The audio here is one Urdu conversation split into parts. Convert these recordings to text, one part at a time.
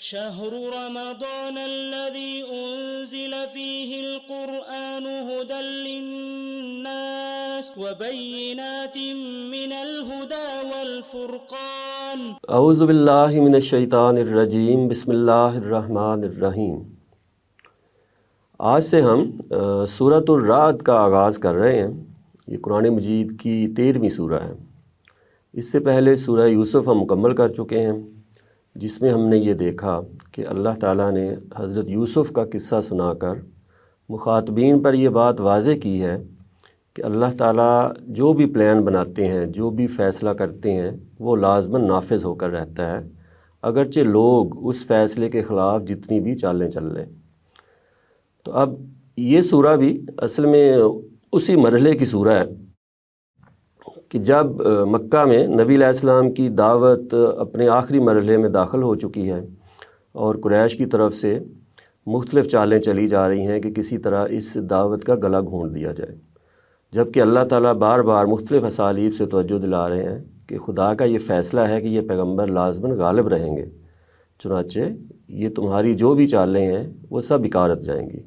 شهر رمضان الذي أنزل فيه القرآن هدى للناس وبينات من الهدى والفرقان اعوذ باللہ من الشیطان الرجیم بسم اللہ الرحمن الرحیم۔ آج سے ہم سورۃ الرعد کا آغاز کر رہے ہیں۔ یہ قرآن مجید کی 13ویں سورہ ہے۔ اس سے پہلے سورہ یوسف ہم مکمل کر چکے ہیں، جس میں ہم نے یہ دیکھا کہ اللہ تعالیٰ نے حضرت یوسف کا قصہ سنا کر مخاطبین پر یہ بات واضح کی ہے کہ اللہ تعالیٰ جو بھی پلان بناتے ہیں، جو بھی فیصلہ کرتے ہیں، وہ لازماً نافذ ہو کر رہتا ہے، اگرچہ لوگ اس فیصلے کے خلاف جتنی بھی چالیں چل لیں۔ تو اب یہ سورہ بھی اصل میں اسی مرحلے کی سورہ ہے کہ جب مکہ میں نبی علیہ السلام کی دعوت اپنے آخری مرحلے میں داخل ہو چکی ہے اور قریش کی طرف سے مختلف چالیں چلی جا رہی ہیں کہ کسی طرح اس دعوت کا گلا گھونٹ دیا جائے، جبکہ اللہ تعالیٰ بار بار مختلف اسالیب سے توجہ دلا رہے ہیں کہ خدا کا یہ فیصلہ ہے کہ یہ پیغمبر لازماً غالب رہیں گے، چنانچہ یہ تمہاری جو بھی چالیں ہیں وہ سب اکارت جائیں گی۔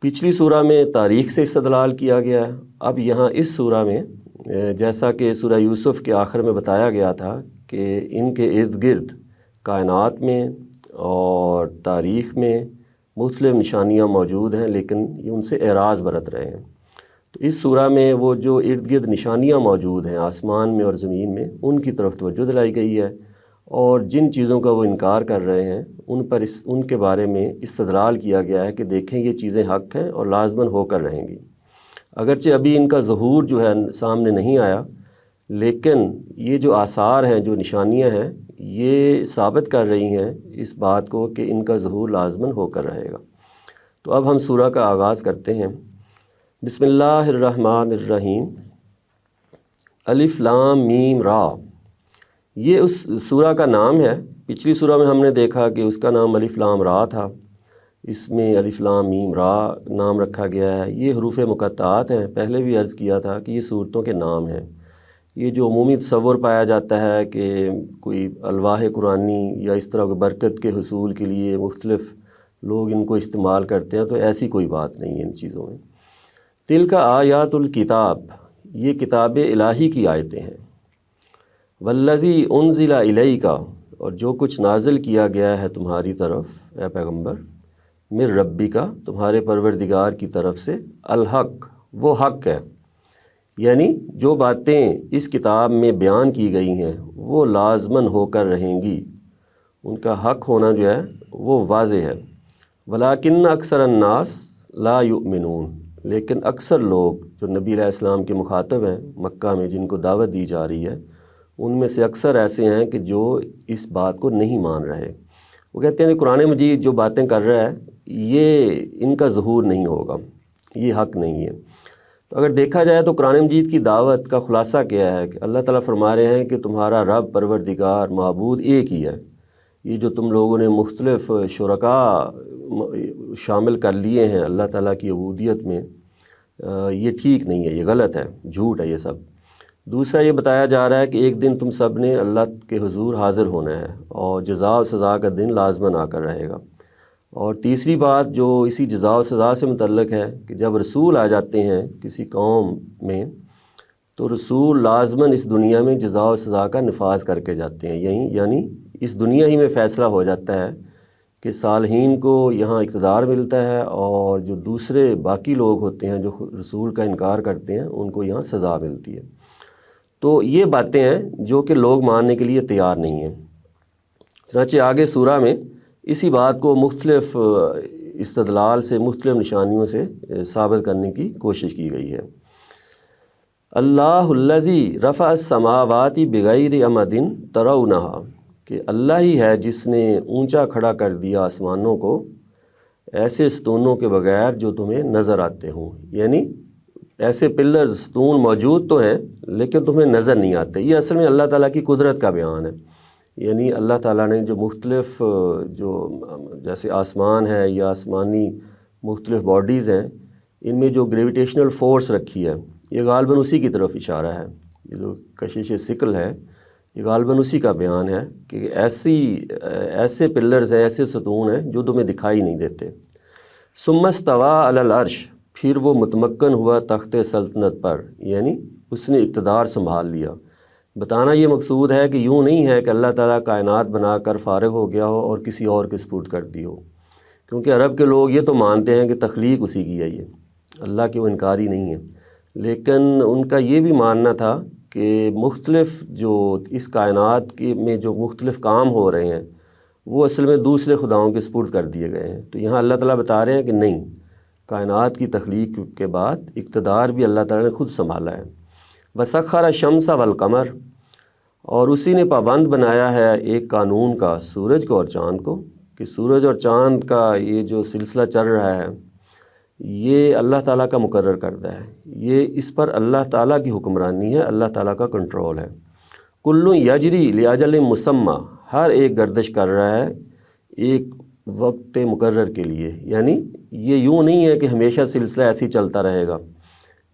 پچھلی سورہ میں تاریخ سے استدلال کیا گیا ہے، اب یہاں اس سورہ میں جیسا کہ سورہ یوسف کے آخر میں بتایا گیا تھا کہ ان کے ارد گرد کائنات میں اور تاریخ میں مختلف نشانیاں موجود ہیں، لیکن یہ ان سے اعراض برت رہے ہیں۔ تو اس سورہ میں وہ جو ارد گرد نشانیاں موجود ہیں آسمان میں اور زمین میں، ان کی طرف توجہ دلائی گئی ہے، اور جن چیزوں کا وہ انکار کر رہے ہیں ان کے بارے میں استدلال کیا گیا ہے کہ دیکھیں یہ چیزیں حق ہیں اور لازماً ہو کر رہیں گی۔ اگرچہ ابھی ان کا ظہور جو ہے سامنے نہیں آیا، لیکن یہ جو آثار ہیں، جو نشانیاں ہیں، یہ ثابت کر رہی ہیں اس بات کو کہ ان کا ظہور لازماً ہو کر رہے گا۔ تو اب ہم سورہ کا آغاز کرتے ہیں۔ بسم اللہ الرحمن الرحیم۔ الف لام میم را، یہ اس سورہ کا نام ہے۔ پچھلی سورہ میں ہم نے دیکھا کہ اس کا نام الف لام را تھا، اس میں الف لام میم را نام رکھا گیا ہے۔ یہ حروف مقطعات ہیں، پہلے بھی عرض کیا تھا کہ یہ صورتوں کے نام ہیں۔ یہ جو عمومی تصور پایا جاتا ہے کہ کوئی الواح قرآنی یا اس طرح برکت کے حصول کے لیے مختلف لوگ ان کو استعمال کرتے ہیں، تو ایسی کوئی بات نہیں ہے ان چیزوں میں۔ تلک آیات الکتاب، یہ کتاب الہی کی آیتیں ہیں۔ والذی انزل الیک، اور جو کچھ نازل کیا گیا ہے تمہاری طرف اے پیغمبر، من ربک، تمہارے پروردگار کی طرف سے، الحق، وہ حق ہے، یعنی جو باتیں اس کتاب میں بیان کی گئی ہیں وہ لازماً ہو کر رہیں گی، ان کا حق ہونا جو ہے وہ واضح ہے۔ ولیکن اکثر الناس لا یؤمنون، لیکن اکثر لوگ جو نبی علیہ السلام کے مخاطب ہیں مکہ میں، جن کو دعوت دی جا رہی ہے، ان میں سے اکثر ایسے ہیں کہ جو اس بات کو نہیں مان رہے۔ وہ کہتے ہیں کہ قرآن مجید جو باتیں کر رہا ہے یہ ان کا ظہور نہیں ہوگا، یہ حق نہیں ہے۔ تو اگر دیکھا جائے تو قرآن مجید کی دعوت کا خلاصہ کیا ہے کہ اللہ تعالیٰ فرما رہے ہیں کہ تمہارا رب، پروردگار، معبود ایک ہی ہے۔ یہ جو تم لوگوں نے مختلف شرکاء شامل کر لیے ہیں اللہ تعالیٰ کی عبودیت میں، یہ ٹھیک نہیں ہے، یہ غلط ہے، جھوٹ ہے یہ سب۔ دوسرا یہ بتایا جا رہا ہے کہ ایک دن تم سب نے اللہ کے حضور حاضر ہونا ہے اور جزا و سزا کا دن لازماً آ کر رہے گا۔ اور تیسری بات جو اسی جزا و سزا سے متعلق ہے کہ جب رسول آ جاتے ہیں کسی قوم میں، تو رسول لازماً اس دنیا میں جزا و سزا کا نفاذ کر کے جاتے ہیں، یعنی اس دنیا ہی میں فیصلہ ہو جاتا ہے کہ صالحین کو یہاں اقتدار ملتا ہے، اور جو دوسرے باقی لوگ ہوتے ہیں جو رسول کا انکار کرتے ہیں ان کو یہاں سزا ملتی ہے۔ تو یہ باتیں ہیں جو کہ لوگ ماننے کے لیے تیار نہیں ہیں۔ چنانچہ آگے سورہ میں اسی بات کو مختلف استدلال سے، مختلف نشانیوں سے ثابت کرنے کی کوشش کی گئی ہے۔ اللہ الذی رفع السماوات بغیر عمد ترونہا، کہ اللہ ہی ہے جس نے اونچا کھڑا کر دیا آسمانوں کو ایسے ستونوں کے بغیر جو تمہیں نظر آتے ہوں، یعنی ایسے پلر ستون موجود تو ہیں لیکن تمہیں نظر نہیں آتے۔ یہ اصل میں اللہ تعالیٰ کی قدرت کا بیان ہے، یعنی اللہ تعالیٰ نے جو مختلف جو جیسے آسمان ہے یا آسمانی مختلف باڈیز ہیں، ان میں جو گریویٹیشنل فورس رکھی ہے، یہ غالباً اسی کی طرف اشارہ ہے۔ یہ جو کشش ثقل ہے یہ غالباً اسی کا بیان ہے کہ ایسے پلرز ہیں، ایسے ستون ہیں جو تمہیں دکھائی نہیں دیتے۔ ثم استویٰ علی العرش، پھر وہ متمکن ہوا تخت سلطنت پر، یعنی اس نے اقتدار سنبھال لیا۔ بتانا یہ مقصود ہے کہ یوں نہیں ہے کہ اللہ تعالیٰ کائنات بنا کر فارغ ہو گیا ہو اور کسی اور کے سپرد کر دی ہو، کیونکہ عرب کے لوگ یہ تو مانتے ہیں کہ تخلیق اسی کی ہے، یہ اللہ کی وہ انکاری نہیں ہے، لیکن ان کا یہ بھی ماننا تھا کہ مختلف جو اس کائنات میں جو مختلف کام ہو رہے ہیں وہ اصل میں دوسرے خداؤں کے سپرد کر دیے گئے ہیں۔ تو یہاں اللہ تعالیٰ بتا رہے ہیں کہ نہیں، کائنات کی تخلیق کے بعد اقتدار بھی اللہ تعالیٰ نے خود سنبھالا ہے۔ وسخر الشمس والقمر، اور اسی نے پابند بنایا ہے ایک قانون کا سورج کو اور چاند کو، کہ سورج اور چاند کا یہ جو سلسلہ چل رہا ہے یہ اللہ تعالیٰ کا مقرر کردہ ہے، یہ اس پر اللہ تعالیٰ کی حکمرانی ہے، اللہ تعالیٰ کا کنٹرول ہے۔ کل یجری لاجل مسمى، ہر ایک گردش کر رہا ہے ایک وقت مقرر کے لیے، یعنی یہ یوں نہیں ہے کہ ہمیشہ سلسلہ ایسے ہی چلتا رہے گا،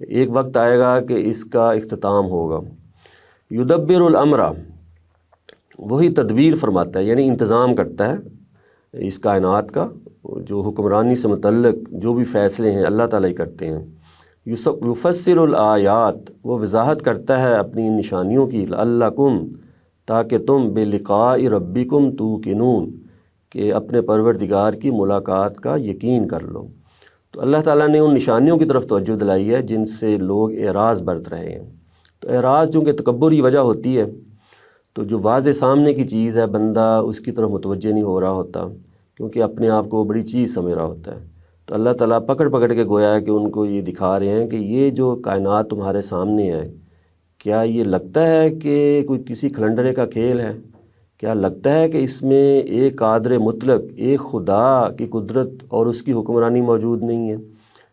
ایک وقت آئے گا کہ اس کا اختتام ہوگا۔ یدبر الامر، وہی تدبیر فرماتا ہے، یعنی انتظام کرتا ہے اس کائنات کا، جو حکمرانی سے متعلق جو بھی فیصلے ہیں اللہ تعالیٰ ہی کرتے ہیں۔ یفسر الآیات، وہ وضاحت کرتا ہے اپنی نشانیوں کی، لعلکم، تاکہ تم بلقاء ربکم توقنون، کہ اپنے پروردگار کی ملاقات کا یقین کر لو۔ تو اللہ تعالیٰ نے ان نشانیوں کی طرف توجہ دلائی ہے جن سے لوگ اعراض برت رہے ہیں۔ تو اعراض چونکہ تکبر کی وجہ ہوتی ہے، تو جو واضح سامنے کی چیز ہے بندہ اس کی طرف متوجہ نہیں ہو رہا ہوتا، کیونکہ اپنے آپ کو بڑی چیز سمجھ رہا ہوتا ہے۔ تو اللہ تعالیٰ پکڑ پکڑ کے گویا ہے کہ ان کو یہ دکھا رہے ہیں کہ یہ جو کائنات تمہارے سامنے ہے، کیا یہ لگتا ہے کہ کوئی کسی کھلنڈرے کا کھیل ہے؟ کیا لگتا ہے کہ اس میں ایک قادر مطلق، ایک خدا کی قدرت اور اس کی حکمرانی موجود نہیں ہے؟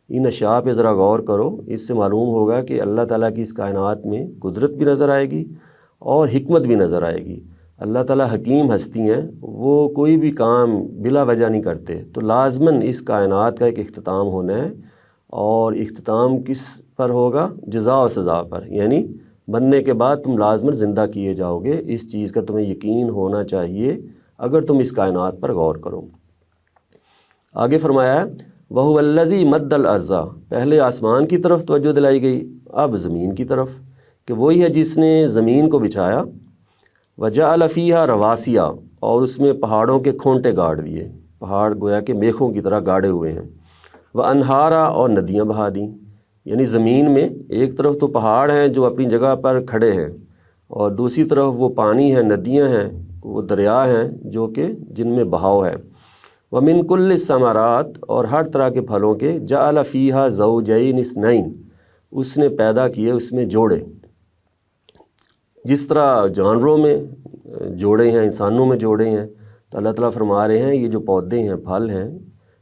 ان اشیاء پہ ذرا غور کرو، اس سے معلوم ہوگا کہ اللہ تعالیٰ کی اس کائنات میں قدرت بھی نظر آئے گی اور حکمت بھی نظر آئے گی۔ اللہ تعالیٰ حکیم ہستی ہیں، وہ کوئی بھی کام بلا وجہ نہیں کرتے، تو لازماً اس کائنات کا ایک اختتام ہونا ہے، اور اختتام کس پر ہوگا؟ جزا و سزا پر، یعنی بننے کے بعد تم لازماً زندہ کیے جاؤ گے، اس چیز کا تمہیں یقین ہونا چاہیے اگر تم اس کائنات پر غور کرو۔ آگے فرمایا ہے وَهُوَ الَّذِي مَدَّ الْأَرْضَ، پہلے آسمان کی طرف توجہ دلائی گئی، اب زمین کی طرف، کہ وہی ہے جس نے زمین کو بچھایا، وَجَعَلَ فِيهَا رَوَاسِيَ، اور اس میں پہاڑوں کے کھونٹے گاڑ دیے، پہاڑ گویا کہ میخوں کی طرح گاڑے ہوئے ہیں، وَأَنْهَارًا، اور ندیاں بہا دیں، یعنی زمین میں ایک طرف تو پہاڑ ہیں جو اپنی جگہ پر کھڑے ہیں، اور دوسری طرف وہ پانی ہے، ندیاں ہیں، وہ دریا ہیں جو کہ جن میں بہاؤ ہے۔ وَمِن كُلِّ الثَّمَرَاتِ، اور ہر طرح کے پھلوں کے، جَعَلَ فِيهَا زَوْجَيْنِ اثْنَيْنِ، اس نے پیدا کیے اس میں جوڑے، جس طرح جانوروں میں جوڑے ہیں، انسانوں میں جوڑے ہیں، تو اللہ تعالیٰ فرما رہے ہیں یہ جو پودے ہیں، پھل ہیں،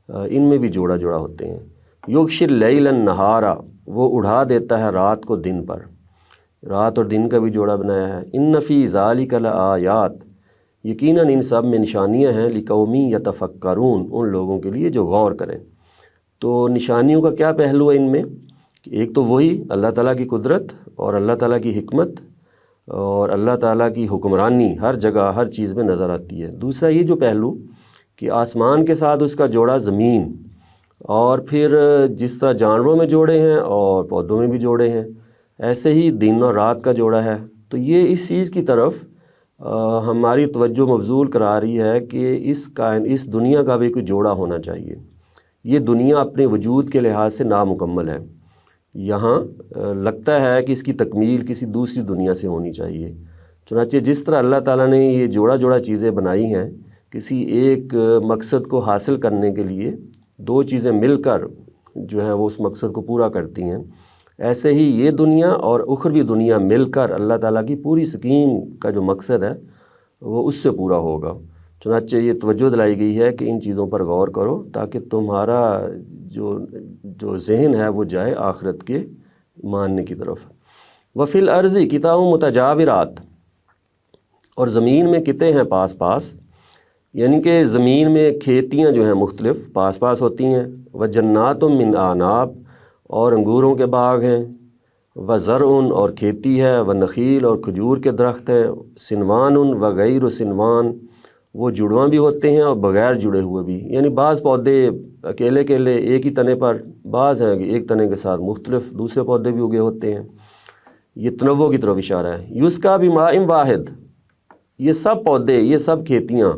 ان میں بھی جوڑا جوڑا ہوتے ہیں۔ یغشی اللیل النہار، وہ اڑا دیتا ہے رات کو دن پر، رات اور دن کا بھی جوڑا بنایا ہے۔ ان فی ذالک لآیات، یقیناً ان سب میں نشانیاں ہیں، لقوم یتفکرون، ان لوگوں کے لیے جو غور کریں۔ تو نشانیوں کا کیا پہلو ہے ان میں؟ کہ ایک تو وہی اللہ تعالیٰ کی قدرت اور اللہ تعالیٰ کی حکمت اور اللہ تعالیٰ کی حکمرانی ہر جگہ ہر چیز میں نظر آتی ہے۔ دوسرا یہ جو پہلو کہ آسمان کے ساتھ اس کا جوڑا زمین، اور پھر جس طرح جانوروں میں جوڑے ہیں اور پودوں میں بھی جوڑے ہیں، ایسے ہی دن اور رات کا جوڑا ہے۔ تو یہ اس چیز کی طرف ہماری توجہ مبذول کرا رہی ہے کہ اس دنیا کا بھی کوئی جوڑا ہونا چاہیے۔ یہ دنیا اپنے وجود کے لحاظ سے نامکمل ہے، یہاں لگتا ہے کہ اس کی تکمیل کسی دوسری دنیا سے ہونی چاہیے۔ چنانچہ جس طرح اللہ تعالیٰ نے یہ جوڑا جوڑا چیزیں بنائی ہیں، کسی ایک مقصد کو حاصل کرنے کے لیے دو چیزیں مل کر جو ہے وہ اس مقصد کو پورا کرتی ہیں، ایسے ہی یہ دنیا اور اخروی دنیا مل کر اللہ تعالیٰ کی پوری سکیم کا جو مقصد ہے وہ اس سے پورا ہوگا۔ چنانچہ یہ توجہ دلائی گئی ہے کہ ان چیزوں پر غور کرو تاکہ تمہارا جو ذہن ہے وہ جائے آخرت کے ماننے کی طرف۔ وفی الارض قطع متجاورات، اور زمین میں قطعے ہیں پاس پاس، یعنی کہ زمین میں کھیتیاں جو ہیں مختلف پاس پاس ہوتی ہیں، وجنات من اعناب، اور انگوروں کے باغ ہیں، و زرعن اور کھیتی ہے، و نخیل اور کھجور کے درخت ہیں، سنوان و غیر سنوان وہ جڑواں بھی ہوتے ہیں اور بغیر جڑے ہوئے بھی، یعنی بعض پودے اکیلے اکیلے ایک ہی تنے پر، بعض ہیں کہ ایک تنے کے ساتھ مختلف دوسرے پودے بھی اگے ہوتے ہیں۔ یہ تنوع کی طرف اشارہ ہے۔ یسقیٰ بماء واحد، یہ سب پودے، یہ سب کھیتیاں،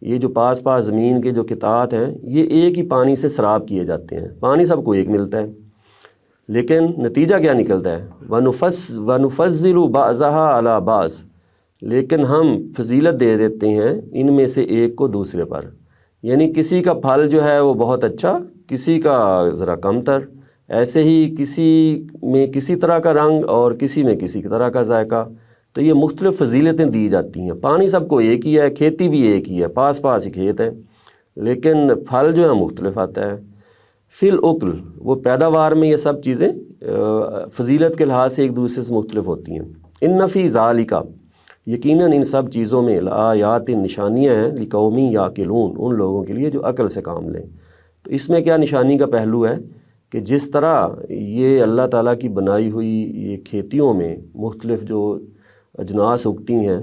یہ جو پاس پاس زمین کے جو قطعات ہیں، یہ ایک ہی پانی سے سراب کیے جاتے ہیں، پانی سب کو ایک ملتا ہے، لیکن نتیجہ کیا نکلتا ہے؟ وَنُفَضِّلُ بَعْضَهَا عَلَى بَعْضٍ، لیکن ہم فضیلت دے دیتے ہیں ان میں سے ایک کو دوسرے پر، یعنی کسی کا پھل جو ہے وہ بہت اچھا، کسی کا ذرا کم تر، ایسے ہی کسی میں کسی طرح کا رنگ اور کسی میں کسی طرح کا ذائقہ، تو یہ مختلف فضیلتیں دی جاتی ہیں۔ پانی سب کو ایک ہی ہے، کھیتی بھی ایک ہی ہے، پاس پاس ہی کھیت ہیں، لیکن پھل جو ہے مختلف آتا ہے۔ فی العقل، وہ پیداوار میں یہ سب چیزیں فضیلت کے لحاظ سے ایک دوسرے سے مختلف ہوتی ہیں۔ ان فی ذالک، یقیناً ان سب چیزوں میں لآیات، نشانیاں ہیں، لقومی یعقلون، ان لوگوں کے لیے جو عقل سے کام لیں۔ تو اس میں کیا نشانی کا پہلو ہے کہ جس طرح یہ اللہ تعالیٰ کی بنائی ہوئی یہ کھیتیوں میں مختلف جو اجناس اگتی ہیں،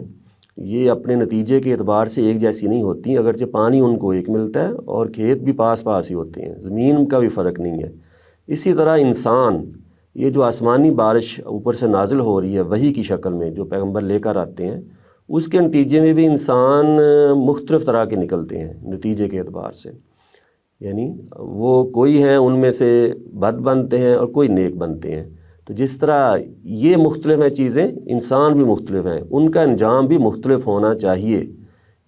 یہ اپنے نتیجے کے اعتبار سے ایک جیسی نہیں ہوتی، اگرچہ پانی ان کو ایک ملتا ہے اور کھیت بھی پاس پاس ہی ہوتے ہیں، زمین کا بھی فرق نہیں ہے۔ اسی طرح انسان، یہ جو آسمانی بارش اوپر سے نازل ہو رہی ہے وحی کی شکل میں جو پیغمبر لے کر آتے ہیں، اس کے نتیجے میں بھی انسان مختلف طرح کے نکلتے ہیں نتیجے کے اعتبار سے، یعنی وہ کوئی ہیں ان میں سے بد بنتے ہیں اور کوئی نیک بنتے ہیں۔ تو جس طرح یہ مختلف ہیں چیزیں، انسان بھی مختلف ہیں، ان کا انجام بھی مختلف ہونا چاہیے۔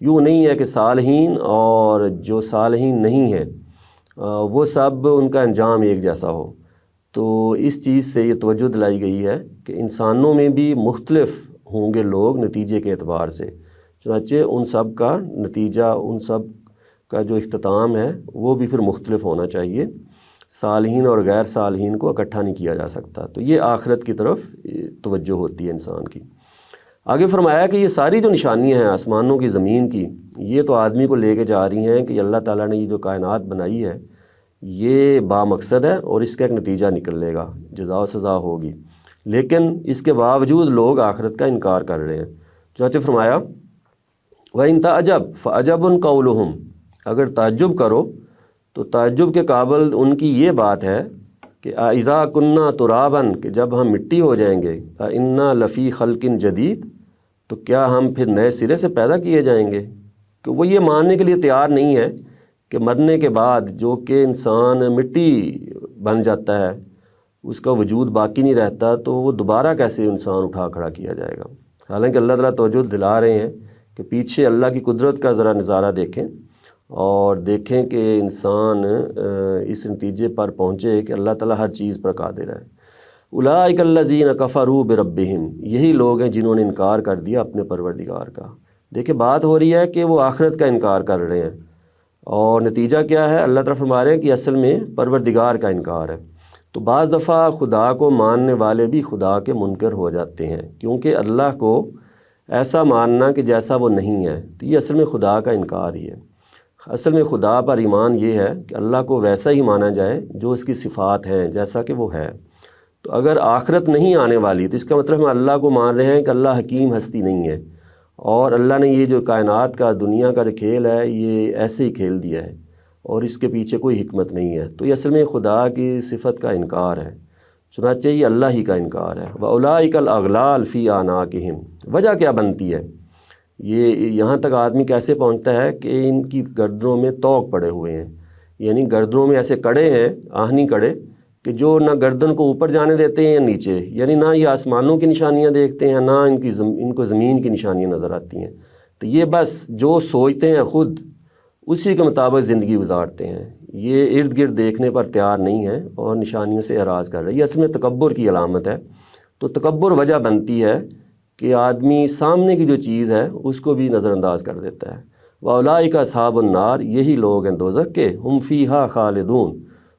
یوں نہیں ہے کہ صالحین اور جو صالحین نہیں ہیں وہ سب ان کا انجام ایک جیسا ہو۔ تو اس چیز سے یہ توجہ دلائی گئی ہے کہ انسانوں میں بھی مختلف ہوں گے لوگ نتیجے کے اعتبار سے، چنانچہ ان سب کا نتیجہ، ان سب کا جو اختتام ہے وہ بھی پھر مختلف ہونا چاہیے، صالحین اور غیر صالحین کو اکٹھا نہیں کیا جا سکتا۔ تو یہ آخرت کی طرف توجہ ہوتی ہے انسان کی۔ آگے فرمایا کہ یہ ساری جو نشانیاں ہیں آسمانوں کی، زمین کی، یہ تو آدمی کو لے کے جا رہی ہیں کہ اللہ تعالیٰ نے یہ جو کائنات بنائی ہے یہ بامقصد ہے اور اس کا ایک نتیجہ نکلے گا، جزا و سزا ہوگی، لیکن اس کے باوجود لوگ آخرت کا انکار کر رہے ہیں۔ چنانچہ فرمایا وَإِن تَعْجَبْ فَعَجَبٌ قَوْلُهُمْ، اگر تعجب کرو تو تعجب کے قابل ان کی یہ بات ہے کہ اِذَا كُنَّا تُرَابًا، کہ جب ہم مٹی ہو جائیں گے، اِنَّا لَفِي خَلْقٍ جَدِيدٍ، تو کیا ہم پھر نئے سرے سے پیدا کیے جائیں گے؟ کہ وہ یہ ماننے کے لیے تیار نہیں ہے کہ مرنے کے بعد جو کہ انسان مٹی بن جاتا ہے، اس کا وجود باقی نہیں رہتا، تو وہ دوبارہ کیسے انسان اٹھا کھڑا کیا جائے گا؟ حالانکہ اللہ تعالیٰ توجہ دلا رہے ہیں کہ پیچھے اللہ کی قدرت کا ذرا نظارہ دیکھیں اور دیکھیں کہ انسان اس نتیجے پر پہنچے کہ اللہ تعالیٰ ہر چیز پر قادر ہے۔ اولئک الذین کفروا بربہم، یہی لوگ ہیں جنہوں نے انکار کر دیا اپنے پروردگار کا۔ دیکھیں بات ہو رہی ہے کہ وہ آخرت کا انکار کر رہے ہیں، اور نتیجہ کیا ہے؟ اللہ تعالیٰ فرما رہے ہیں کہ اصل میں پروردگار کا انکار ہے۔ تو بعض دفعہ خدا کو ماننے والے بھی خدا کے منکر ہو جاتے ہیں، کیونکہ اللہ کو ایسا ماننا کہ جیسا وہ نہیں ہے، تو یہ اصل میں خدا کا انکار ہی ہے۔ اصل میں خدا پر ایمان یہ ہے کہ اللہ کو ویسا ہی مانا جائے جو اس کی صفات ہیں، جیسا کہ وہ ہے۔ تو اگر آخرت نہیں آنے والی تو اس کا مطلب ہم اللہ کو مان رہے ہیں کہ اللہ حکیم ہستی نہیں ہے، اور اللہ نے یہ جو کائنات کا، دنیا کا کھیل ہے، یہ ایسے ہی کھیل دیا ہے اور اس کے پیچھے کوئی حکمت نہیں ہے۔ تو یہ اصل میں خدا کی صفت کا انکار ہے، چنانچہ یہ اللہ ہی کا انکار ہے۔ وَأُولَئِكَ الْأَغْلَالُ فِي أَعْنَاقِهِمْ، وجہ کیا بنتی ہے؟ یہ یہاں تک آدمی کیسے پہنچتا ہے کہ ان کی گردنوں میں طوق پڑے ہوئے ہیں، یعنی گردنوں میں ایسے کڑے ہیں، آہنی کڑے، کہ جو نہ گردن کو اوپر جانے دیتے ہیں یا نیچے، یعنی نہ یہ آسمانوں کی نشانیاں دیکھتے ہیں، نہ ان کو زمین کی نشانیاں نظر آتی ہیں۔ تو یہ بس جو سوچتے ہیں خود اسی کے مطابق زندگی گزارتے ہیں، یہ ارد گرد دیکھنے پر تیار نہیں ہے اور نشانیوں سے اعراض کر رہے ہیں۔ یہ اصل میں تکبر کی علامت ہے۔ تو تکبر وجہ بنتی ہے کہ آدمی سامنے کی جو چیز ہے اس کو بھی نظر انداز کر دیتا ہے۔ وَأُولَئِكَ أَصْحَابُ النَّارِ، یہی لوگ ہیں دوزخ کے، ہم فیہا خالدون،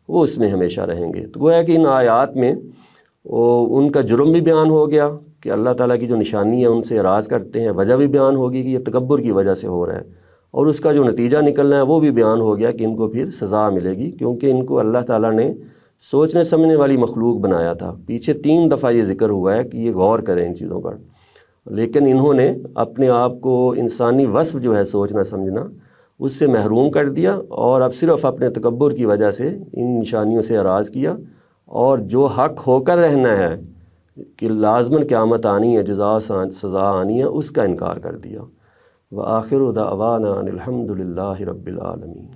وہ اس میں ہمیشہ رہیں گے۔ تو گویا کہ ان آیات میں ان کا جرم بھی بیان ہو گیا کہ اللہ تعالیٰ کی جو نشانی ہے ان سے اعراض کرتے ہیں، وجہ بھی بیان ہوگی کہ یہ تکبر کی وجہ سے ہو رہا ہے، اور اس کا جو نتیجہ نکلنا ہے وہ بھی بیان ہو گیا کہ ان کو پھر سزا ملے گی، کیونکہ ان کو اللہ تعالیٰ نے سوچنے سمجھنے والی مخلوق بنایا تھا۔ پیچھے 3 دفعہ یہ ذکر ہوا ہے کہ یہ غور کریں ان چیزوں پر، لیکن انہوں نے اپنے آپ کو انسانی وصف جو ہے سوچنا سمجھنا اس سے محروم کر دیا، اور اب صرف اپنے تکبر کی وجہ سے ان نشانیوں سے اعراض کیا، اور جو حق ہو کر رہنا ہے کہ لازماً قیامت آنی ہے، جزا سزا آنی ہے، اس کا انکار کر دیا۔ وآخر دعوانا ان الحمد للہ رب العالمین۔